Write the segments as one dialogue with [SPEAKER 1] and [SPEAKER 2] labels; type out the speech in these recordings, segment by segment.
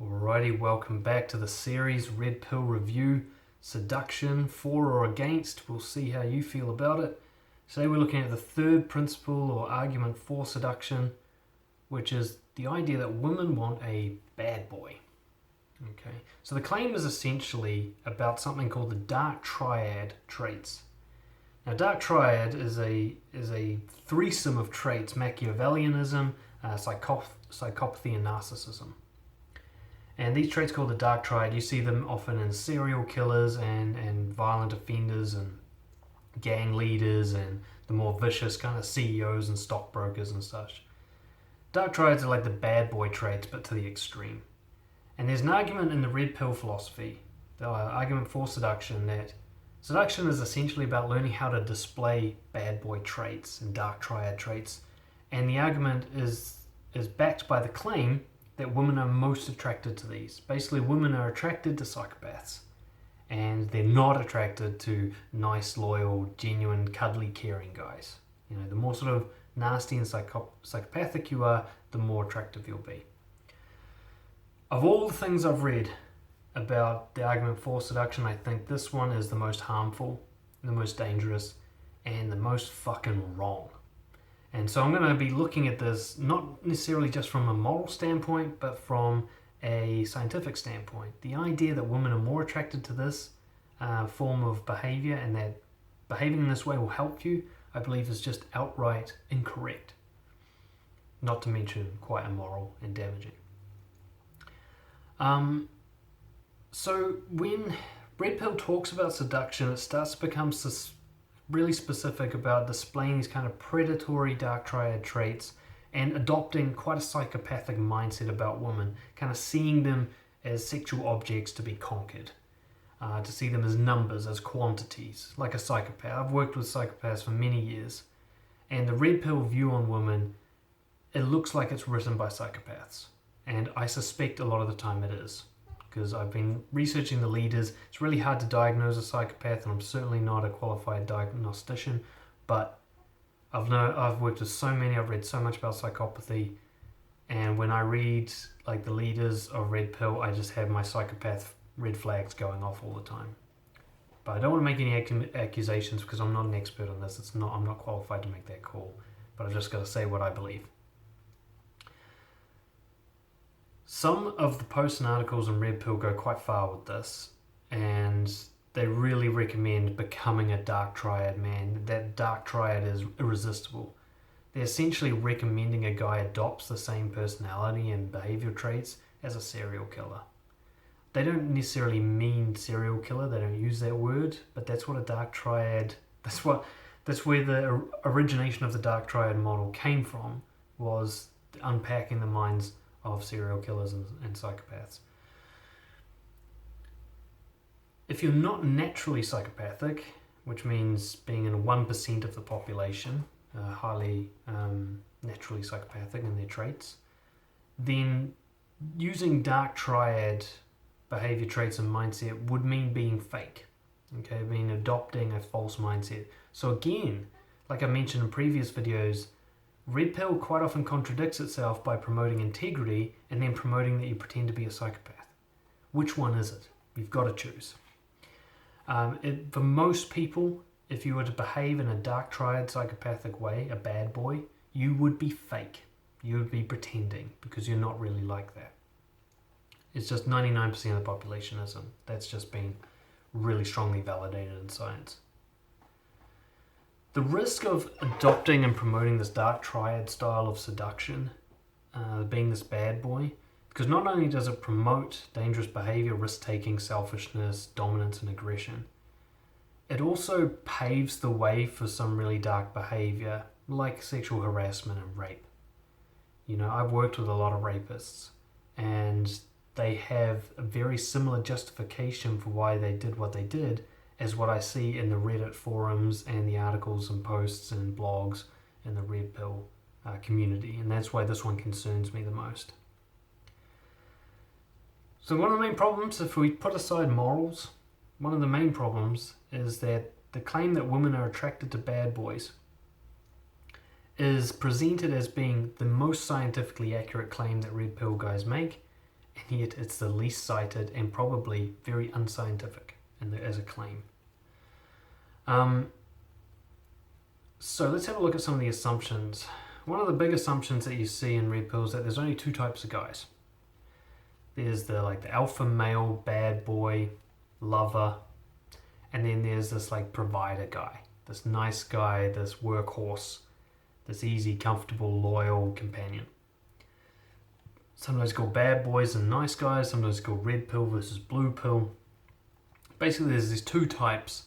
[SPEAKER 1] Alrighty, welcome back to the series Red Pill Review, Seduction, For or Against. We'll see how you feel about it. Today we're looking at the third principle or argument for seduction, which is the idea that women want a bad boy. Okay, so the claim is essentially about something called the Dark Triad traits. Now, Dark Triad is a threesome of traits: Machiavellianism, psychopathy, and narcissism. And these traits called the Dark Triad, you see them often in serial killers and violent offenders and gang leaders and the more vicious kind of CEOs and stockbrokers and such. Dark Triads are like the bad boy traits, but to the extreme. And there's an argument in the Red Pill philosophy, the argument for seduction, that seduction is essentially about learning how to display bad boy traits and Dark Triad traits. And the argument is backed by the claim that women are most attracted to these. Basically, women are attracted to psychopaths, and they're not attracted to nice, loyal, genuine, cuddly, caring guys. You know, the more sort of nasty and psychopathic you are, the more attractive you'll be. Of all the things I've read about the argument for seduction, I think this one is the most harmful, the most dangerous, and the most fucking wrong. And so I'm going to be looking at this not necessarily just from a moral standpoint, but from a scientific standpoint. The idea that women are more attracted to this form of behavior and that behaving in this way will help you, I believe, is just outright incorrect. Not to mention quite immoral and damaging. So when Red Pill talks about seduction, it starts to become really specific about displaying these kind of predatory Dark Triad traits and adopting quite a psychopathic mindset about women, kind of seeing them as sexual objects to be conquered, to see them as numbers, as quantities, like a psychopath. I've worked with psychopaths for many years, and the Red Pill view on women, it looks like it's written by psychopaths, and I suspect a lot of the time it is. Because I've been researching the leaders. It's really hard to diagnose a psychopath, and I'm certainly not a qualified diagnostician, but I've worked with so many, I've read so much about psychopathy, and when I read like the leaders of Red Pill, I just have my psychopath red flags going off all the time. But I don't want to make any accusations because I'm not an expert on this. I'm not qualified to make that call, but I've just got to say what I believe. Some of the posts and articles in Red Pill go quite far with this, and they really recommend becoming a Dark Triad man. That Dark Triad is irresistible. They're essentially recommending a guy adopts the same personality and behavior traits as a serial killer. They don't necessarily mean serial killer, they don't use that word, but that's what a Dark Triad, that's where the origination of the Dark Triad model came from, was unpacking the minds of serial killers and psychopaths. If you're not naturally psychopathic, which means being in 1% of the population, highly naturally psychopathic in their traits, then using Dark Triad behavior traits and mindset would mean being fake. Okay, mean adopting a false mindset. So again, like I mentioned in previous videos, Red Pill quite often contradicts itself by promoting integrity and then promoting that you pretend to be a psychopath. Which one is it? You've got to choose. For most people, if you were to behave in a Dark Triad psychopathic way, a bad boy, you would be fake. You would be pretending because you're not really like that. It's just 99% of the population isn't. That's just been really strongly validated in science. The risk of adopting and promoting this Dark Triad style of seduction, being this bad boy, because not only does it promote dangerous behavior, risk-taking, selfishness, dominance, and aggression, it also paves the way for some really dark behavior, like sexual harassment and rape. You know, I've worked with a lot of rapists, and they have a very similar justification for why they did what they did as what I see in the Reddit forums and the articles and posts and blogs in the Red Pill community, and that's why this one concerns me the most. So one of the main problems, if we put aside morals, one of the main problems is that the claim that women are attracted to bad boys is presented as being the most scientifically accurate claim that Red Pill guys make, and yet it's the least cited and probably very unscientific as a claim. So let's have a look at some of the assumptions. One of the big assumptions that you see in red pill is that there's only two types of guys. There's the alpha male, bad boy, lover, and then there's this provider guy, this nice guy, this workhorse, this easy, comfortable, loyal companion. Sometimes called bad boys and nice guys, sometimes called red pill versus blue pill. Basically there's these two types,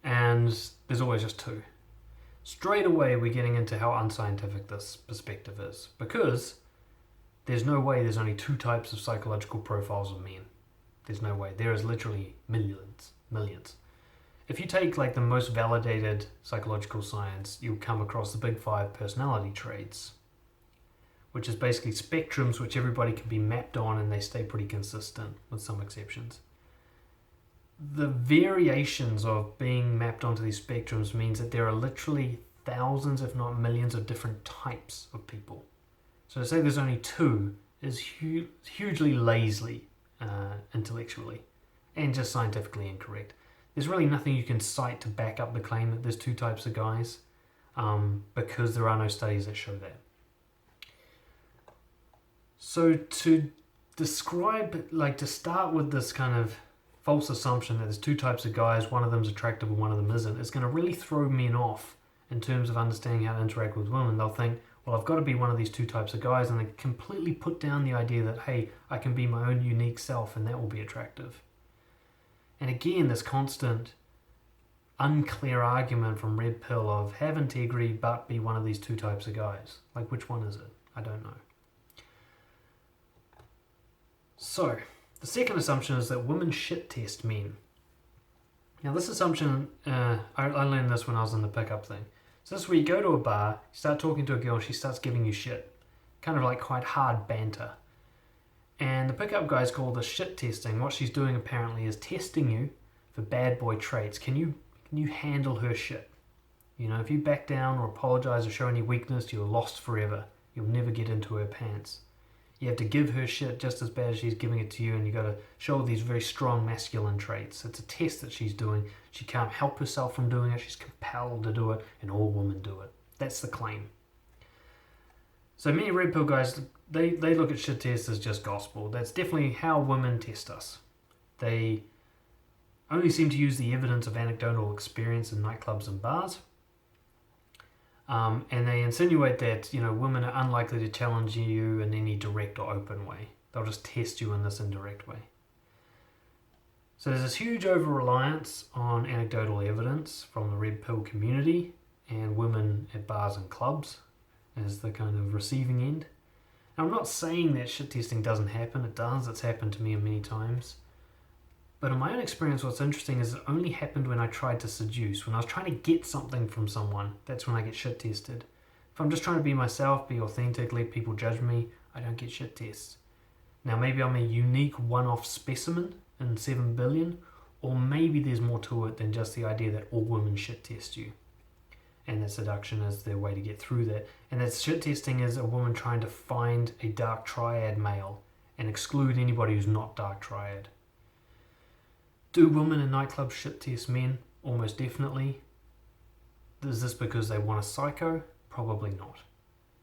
[SPEAKER 1] and there's always just two. Straight away we're getting into how unscientific this perspective is, because there's no way there's only two types of psychological profiles of men. There's no way. There is literally millions. If you take the most validated psychological science, you'll come across the big 5 personality traits, which is basically spectrums which everybody can be mapped on, and they stay pretty consistent with some exceptions. The variations of being mapped onto these spectrums means that there are literally thousands, if not millions, of different types of people. So to say there's only two is hugely lazily intellectually and just scientifically incorrect. There's really nothing you can cite to back up the claim that there's two types of guys, because there are no studies that show that. So to describe, to start with this kind of false assumption that there's two types of guys, one of them's attractive and one of them isn't, it's going to really throw men off in terms of understanding how to interact with women. They'll think, well, I've got to be one of these two types of guys, and they completely put down the idea that, hey, I can be my own unique self and that will be attractive. And again, this constant unclear argument from red pill of have integrity but be one of these two types of guys. Which one is it? I don't know. So, the second assumption is that women shit test men. Now this assumption, I learned this when I was in the pickup thing. So this is where you go to a bar, you start talking to a girl, she starts giving you shit. Kind of quite hard banter. And the pickup guys call this shit testing. What she's doing apparently is testing you for bad boy traits. Can you handle her shit? If you back down or apologize or show any weakness, you're lost forever. You'll never get into her pants. You have to give her shit just as bad as she's giving it to you, and you got to show these very strong masculine traits. It's a test that she's doing. She can't help herself from doing it. She's compelled to do it, and all women do it. That's the claim. So many red pill guys, they look at shit tests as just gospel. That's definitely how women test us. They only seem to use the evidence of anecdotal experience in nightclubs and bars. And they insinuate that, women are unlikely to challenge you in any direct or open way. They'll just test you in this indirect way. So there's this huge over-reliance on anecdotal evidence from the red pill community and women at bars and clubs as the kind of receiving end. Now, I'm not saying that shit testing doesn't happen. It does. It's happened to me many times. But in my own experience, what's interesting is it only happened when I tried to seduce. When I was trying to get something from someone, that's when I get shit tested. If I'm just trying to be myself, be authentic, let people judge me, I don't get shit tests. Now maybe I'm a unique one-off specimen in 7 billion, or maybe there's more to it than just the idea that all women shit test you. And that seduction is their way to get through that. And that shit testing is a woman trying to find a Dark Triad male and exclude anybody who's not Dark Triad. Do women in nightclubs shit test men? Almost definitely. Is this because they want a psycho? Probably not.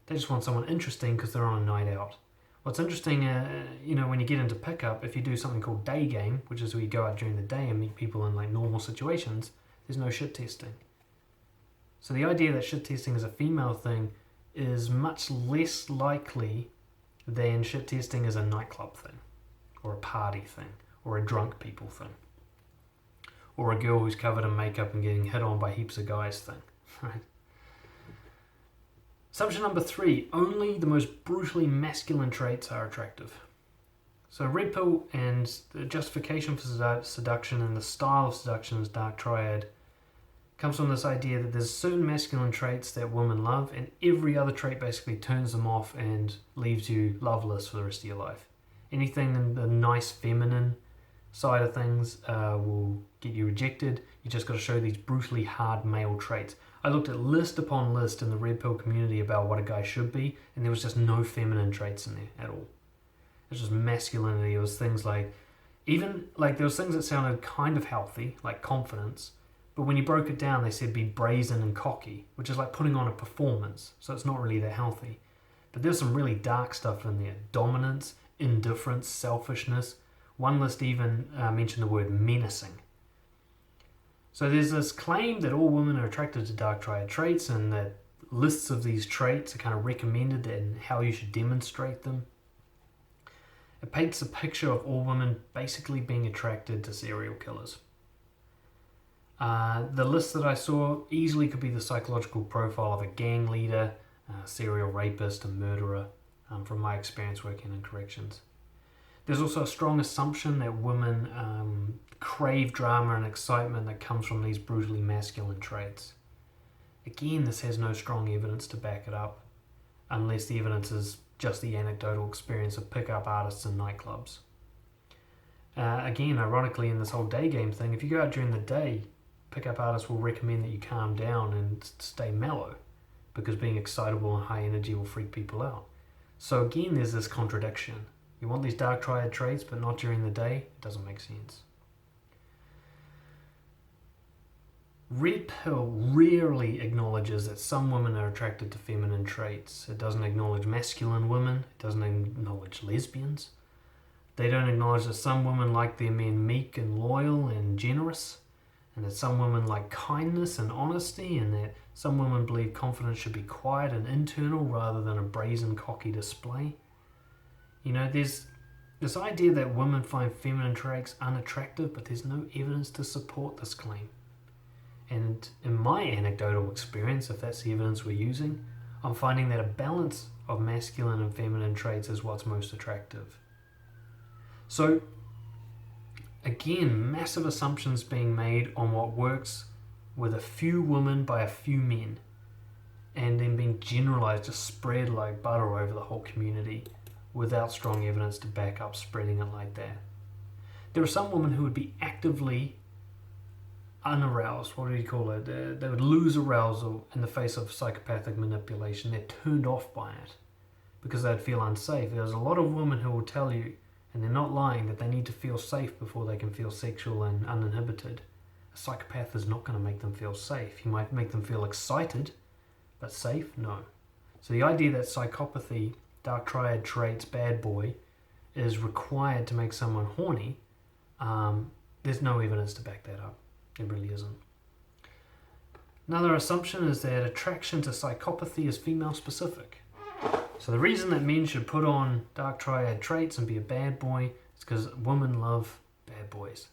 [SPEAKER 1] They just want someone interesting because they're on a night out. What's interesting, when you get into pickup, if you do something called day game, which is where you go out during the day and meet people in normal situations, there's no shit testing. So the idea that shit testing is a female thing is much less likely than shit testing is a nightclub thing, or a party thing, or a drunk people thing, or a girl who's covered in makeup and getting hit on by heaps of guys thing. Right? Assumption number 3, only the most brutally masculine traits are attractive. So red pill and the justification for seduction and the style of seduction is Dark Triad comes from this idea that there's certain masculine traits that women love, and every other trait basically turns them off and leaves you loveless for the rest of your life. Anything in the nice feminine side of things will get you rejected. You just got to show these brutally hard male traits. I looked at list upon list in the red pill community about what a guy should be, and there was just no feminine traits in there at all. It's just masculinity. It was things like, even like there was things that sounded kind of healthy, like confidence, but when you broke it down, they said be brazen and cocky, which is like putting on a performance. So it's not really that healthy. But there's some really dark stuff in there. Dominance, indifference, selfishness. One list even mentioned the word menacing. So there's this claim that all women are attracted to Dark Triad traits, and that lists of these traits are kind of recommended and how you should demonstrate them. It paints a picture of all women basically being attracted to serial killers. The list that I saw easily could be the psychological profile of a gang leader, serial rapist, and murderer, from my experience working in corrections. There's also a strong assumption that women crave drama and excitement that comes from these brutally masculine traits. Again, this has no strong evidence to back it up, unless the evidence is just the anecdotal experience of pickup artists in nightclubs. Again, ironically, in this whole day game thing, if you go out during the day, pickup artists will recommend that you calm down and stay mellow, because being excitable and high energy will freak people out. So again, there's this contradiction. You want these Dark Triad traits, but not during the day? It doesn't make sense. Red Pill rarely acknowledges that some women are attracted to feminine traits. It doesn't acknowledge masculine women. It doesn't acknowledge lesbians. They don't acknowledge that some women like their men meek and loyal and generous, and that some women like kindness and honesty, and that some women believe confidence should be quiet and internal rather than a brazen, cocky display. You know, there's this idea that women find feminine traits unattractive, but there's no evidence to support this claim. And in my anecdotal experience, if that's the evidence we're using, I'm finding that a balance of masculine and feminine traits is what's most attractive. So, again, massive assumptions being made on what works with a few women by a few men, and then being generalized, just spread like butter over the whole community without strong evidence to back up spreading it like that. There are some women who would be actively unaroused, what do you call it? They would lose arousal in the face of psychopathic manipulation. They're turned off by it because they'd feel unsafe. There's a lot of women who will tell you, and they're not lying, that they need to feel safe before they can feel sexual and uninhibited. A psychopath is not going to make them feel safe. He might make them feel excited, but safe? No. So the idea that psychopathy, Dark Triad traits, bad boy, is required to make someone horny, there's no evidence to back that up. It really isn't. Another assumption is that attraction to psychopathy is female specific. So the reason that men should put on Dark Triad traits and be a bad boy is because women love bad boys.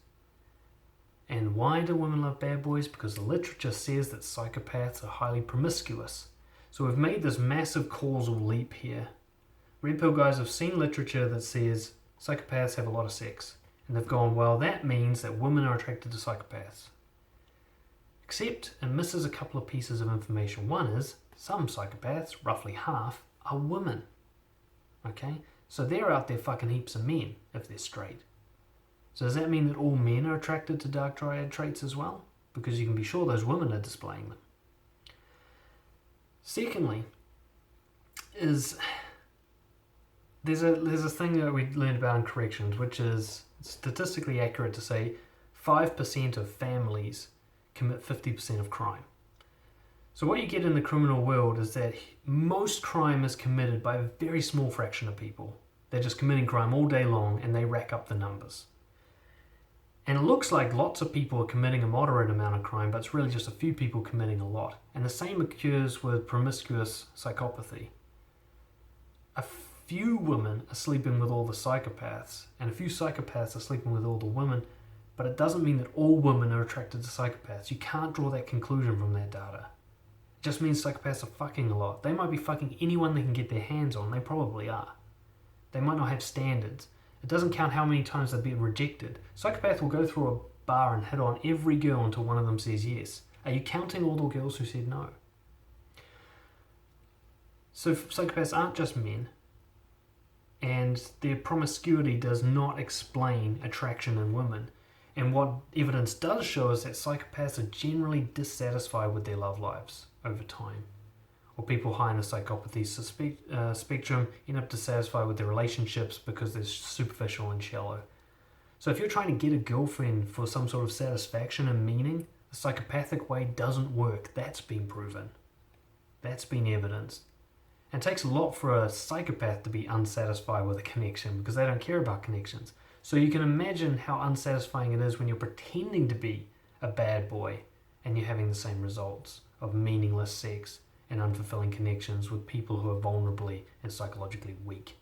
[SPEAKER 1] And why do women love bad boys? Because the literature says that psychopaths are highly promiscuous. So we've made this massive causal leap here. Red Pill guys have seen literature that says psychopaths have a lot of sex. And they've gone, well, that means that women are attracted to psychopaths. Except it misses a couple of pieces of information. One is, some psychopaths, roughly half, are women. Okay? So they're out there fucking heaps of men, if they're straight. So does that mean that all men are attracted to Dark Triad traits as well? Because you can be sure those women are displaying them. Secondly, is there's a thing that we learned about in corrections, which is statistically accurate to say 5% of families commit 50% of crime. So what you get in the criminal world is that most crime is committed by a very small fraction of people. They're just committing crime all day long and they rack up the numbers. And it looks like lots of people are committing a moderate amount of crime, but it's really just a few people committing a lot. And the same occurs with promiscuous psychopathy. A few women are sleeping with all the psychopaths, and a few psychopaths are sleeping with all the women, but it doesn't mean that all women are attracted to psychopaths. You can't draw that conclusion from that data. It just means psychopaths are fucking a lot. They might be fucking anyone they can get their hands on. They probably are. They might not have standards. It doesn't count how many times they've been rejected. Psychopath will go through a bar and hit on every girl until one of them says yes. Are you counting all the girls who said no? So psychopaths aren't just men, and their promiscuity does not explain attraction in women. And what evidence does show is that psychopaths are generally dissatisfied with their love lives over time. or people high in the psychopathy spectrum end up dissatisfied with their relationships because they're superficial and shallow. So if you're trying to get a girlfriend for some sort of satisfaction and meaning, the psychopathic way doesn't work. That's been proven. That's been evidenced. And it takes a lot for a psychopath to be unsatisfied with a connection because they don't care about connections. So you can imagine how unsatisfying it is when you're pretending to be a bad boy and you're having the same results of meaningless sex and unfulfilling connections with people who are vulnerably and psychologically weak.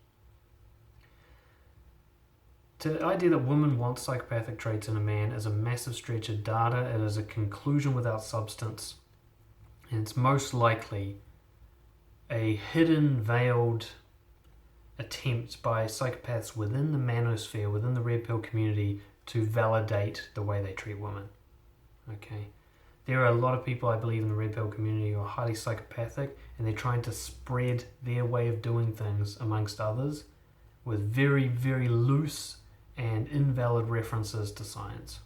[SPEAKER 1] The idea that women want psychopathic traits in a man is a massive stretch of data. It is a conclusion without substance. And it's most likely a hidden, veiled attempt by psychopaths within the manosphere, within the red pill community, to validate the way they treat women. Okay? There are a lot of people, I believe, in the red pill community who are highly psychopathic, and they're trying to spread their way of doing things amongst others with very, very loose and invalid references to science.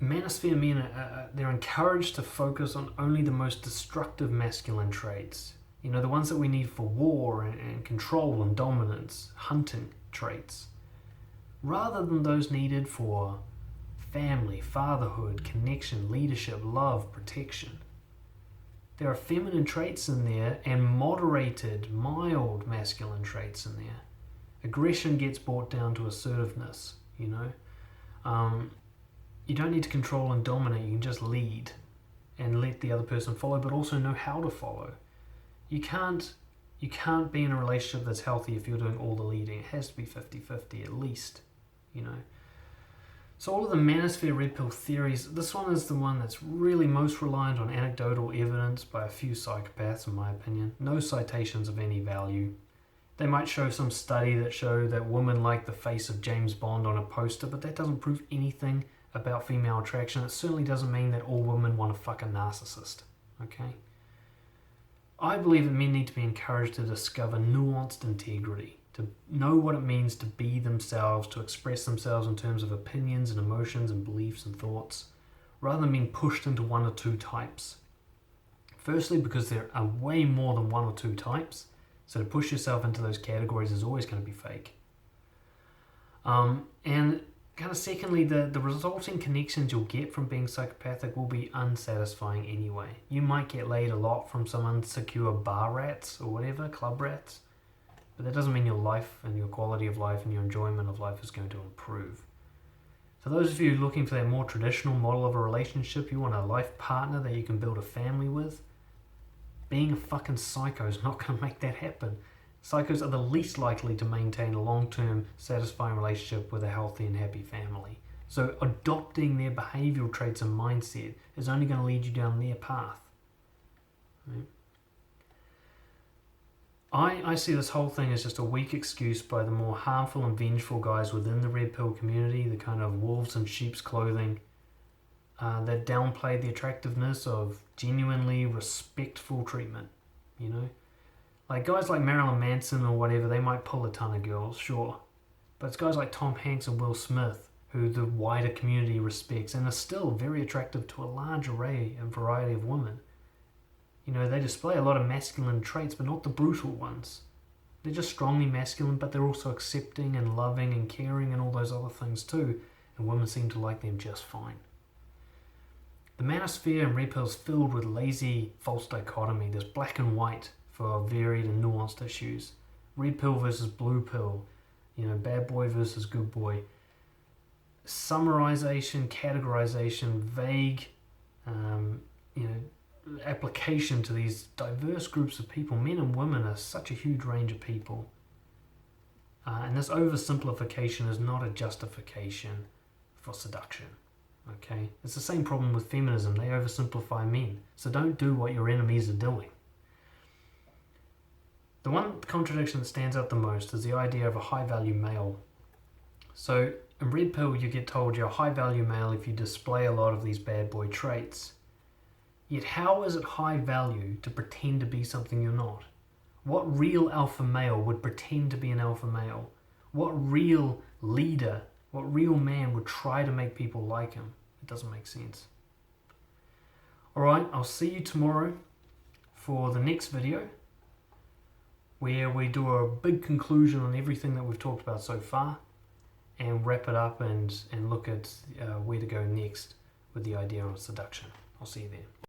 [SPEAKER 1] Manosphere men, they're encouraged to focus on only the most destructive masculine traits. You know, the ones that we need for war and control and dominance, hunting traits, rather than those needed for family, fatherhood, connection, leadership, love, protection. There are feminine traits in there and moderated, mild masculine traits in there. Aggression gets brought down to assertiveness, you know. You don't need to control and dominate, you can just lead and let the other person follow, but also know how to follow. You can't be in a relationship that's healthy if you're doing all the leading. It has to be 50-50 at least, you know. So all of the manosphere red pill theories, this one is the one that's really most reliant on anecdotal evidence by a few psychopaths, in my opinion. No citations of any value. They might show some study that showed that women like the face of James Bond on a poster, but that doesn't prove anything about female attraction. It certainly doesn't mean that all women want to fuck a narcissist, okay? I believe that men need to be encouraged to discover nuanced integrity, to know what it means to be themselves, to express themselves in terms of opinions and emotions and beliefs and thoughts, rather than being pushed into one or two types. Firstly, because there are way more than one or two types, so to push yourself into those categories is always going to be fake. And kind of secondly, the resulting connections you'll get from being psychopathic will be unsatisfying anyway. You might get laid a lot from some insecure bar rats or whatever, club rats, but that doesn't mean your life and your quality of life and your enjoyment of life is going to improve. For those of you looking for that more traditional model of a relationship, you want a life partner that you can build a family with, being a fucking psycho is not going to make that happen. Psychos are the least likely to maintain a long-term, satisfying relationship with a healthy and happy family. So adopting their behavioral traits and mindset is only going to lead you down their path. Right? I see this whole thing as just a weak excuse by the more harmful and vengeful guys within the red pill community, the kind of wolves in sheep's clothing, that downplay the attractiveness of genuinely respectful treatment, you know? Like guys like Marilyn Manson or whatever, they might pull a ton of girls, sure. But it's guys like Tom Hanks and Will Smith who the wider community respects and are still very attractive to a large array and variety of women. You know, they display a lot of masculine traits, but not the brutal ones. They're just strongly masculine, but they're also accepting and loving and caring and all those other things too, and women seem to like them just fine. The manosphere and red pill is filled with lazy, false dichotomy. There's black and white for varied and nuanced issues. Red pill versus blue pill, you know, bad boy versus good boy. Summarization, categorization, vague, application to these diverse groups of people. Men and women are such a huge range of people. And this oversimplification is not a justification for seduction. Okay? It's the same problem with feminism. They oversimplify men. So don't do what your enemies are doing. The one contradiction that stands out the most is the idea of a high-value male. So in red pill, you get told you're a high-value male if you display a lot of these bad boy traits. Yet how is it high value to pretend to be something you're not? What real alpha male would pretend to be an alpha male? What real leader, what real man would try to make people like him? It doesn't make sense. Alright, I'll see you tomorrow for the next video, where we do a big conclusion on everything that we've talked about so far and wrap it up and look at where to go next with the idea of seduction. I'll see you then.